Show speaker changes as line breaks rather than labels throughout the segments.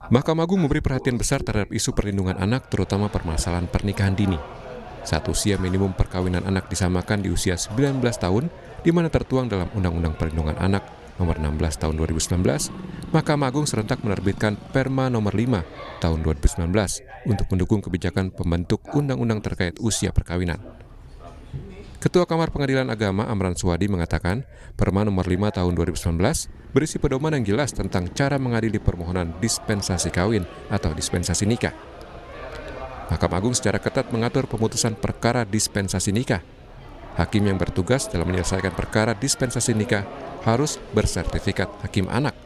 Mahkamah Agung memberi perhatian besar terhadap isu perlindungan anak, terutama permasalahan pernikahan dini. Saat usia minimum perkawinan anak disamakan di usia 19 tahun, di mana tertuang dalam Undang-Undang Perlindungan Anak Nomor 16 Tahun 2019, Mahkamah Agung serentak menerbitkan Perma Nomor 5 Tahun 2019 untuk mendukung kebijakan pembentuk undang-undang terkait usia perkawinan. Ketua Kamar Pengadilan Agama Amran Suwadi mengatakan, Perma Nomor 5 Tahun 2019 berisi pedoman yang jelas tentang cara mengadili permohonan dispensasi kawin atau dispensasi nikah. Mahkamah Agung secara ketat mengatur pemutusan perkara dispensasi nikah. Hakim yang bertugas dalam menyelesaikan perkara dispensasi nikah harus bersertifikat hakim anak.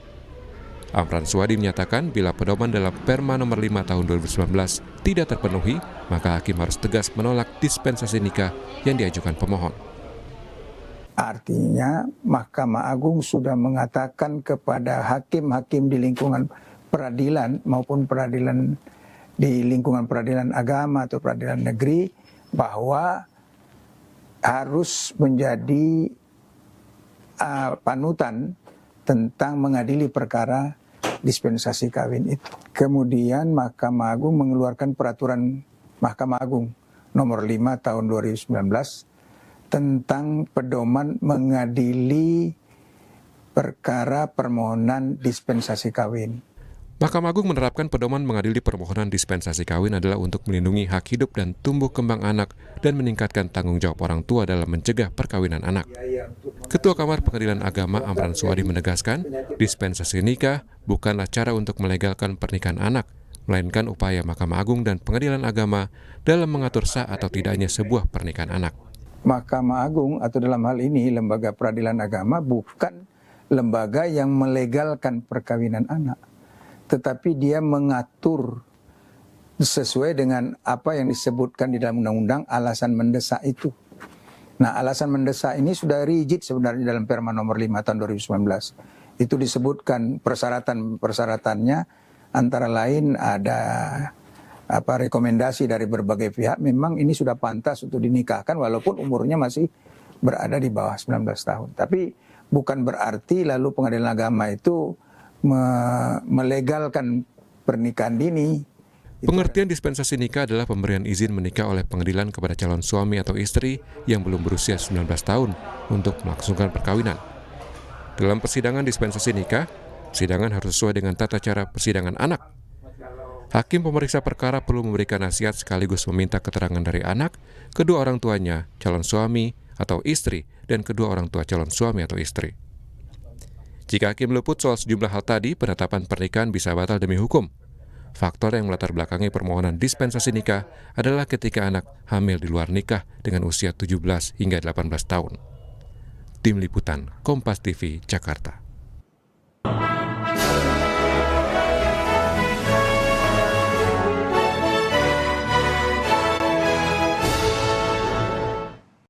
Amran Suwadi menyatakan bila pedoman dalam Perma Nomor 5 Tahun 2019 tidak terpenuhi, maka hakim harus tegas menolak dispensasi nikah yang diajukan pemohon.
Artinya Mahkamah Agung sudah mengatakan kepada hakim-hakim di lingkungan peradilan maupun peradilan di lingkungan peradilan agama atau peradilan negeri bahwa harus menjadi panutan tentang mengadili perkara dispensasi kawin itu. Kemudian Mahkamah Agung mengeluarkan peraturan Mahkamah Agung nomor 5 tahun 2019 tentang pedoman mengadili perkara permohonan dispensasi kawin.
Mahkamah Agung menerapkan pedoman mengadili permohonan dispensasi kawin adalah untuk melindungi hak hidup dan tumbuh kembang anak dan meningkatkan tanggung jawab orang tua dalam mencegah perkawinan anak. Ketua Kamar Pengadilan Agama Amran Suwadi menegaskan, dispensasi nikah bukanlah cara untuk melegalkan pernikahan anak, melainkan upaya Mahkamah Agung dan Pengadilan Agama dalam mengatur sah atau tidaknya sebuah pernikahan anak.
Mahkamah Agung atau dalam hal ini lembaga peradilan agama bukan lembaga yang melegalkan perkawinan anak, tetapi dia mengatur sesuai dengan apa yang disebutkan di dalam undang-undang alasan mendesak itu. Nah, alasan mendesak ini sudah rigid sebenarnya dalam Perma Nomor 5 Tahun 2019. Itu disebutkan persyaratannya antara lain ada rekomendasi dari berbagai pihak, memang ini sudah pantas untuk dinikahkan walaupun umurnya masih berada di bawah 19 tahun. Tapi bukan berarti lalu pengadilan agama itu melegalkan pernikahan dini.
Pengertian dispensasi nikah adalah pemberian izin menikah oleh pengadilan kepada calon suami atau istri yang belum berusia 19 tahun untuk melangsungkan perkawinan. Dalam persidangan dispensasi nikah, persidangan harus sesuai dengan tata cara persidangan anak. Hakim pemeriksa perkara perlu memberikan nasihat sekaligus meminta keterangan dari anak, kedua orang tuanya, calon suami atau istri, dan kedua orang tua calon suami atau istri. Jika hakim luput soal sejumlah hal tadi, penetapan pernikahan bisa batal demi hukum. Faktor yang melatar belakangi permohonan dispensasi nikah adalah ketika anak hamil di luar nikah dengan usia 17 hingga 18 tahun. Tim Liputan, Kompas TV, Jakarta.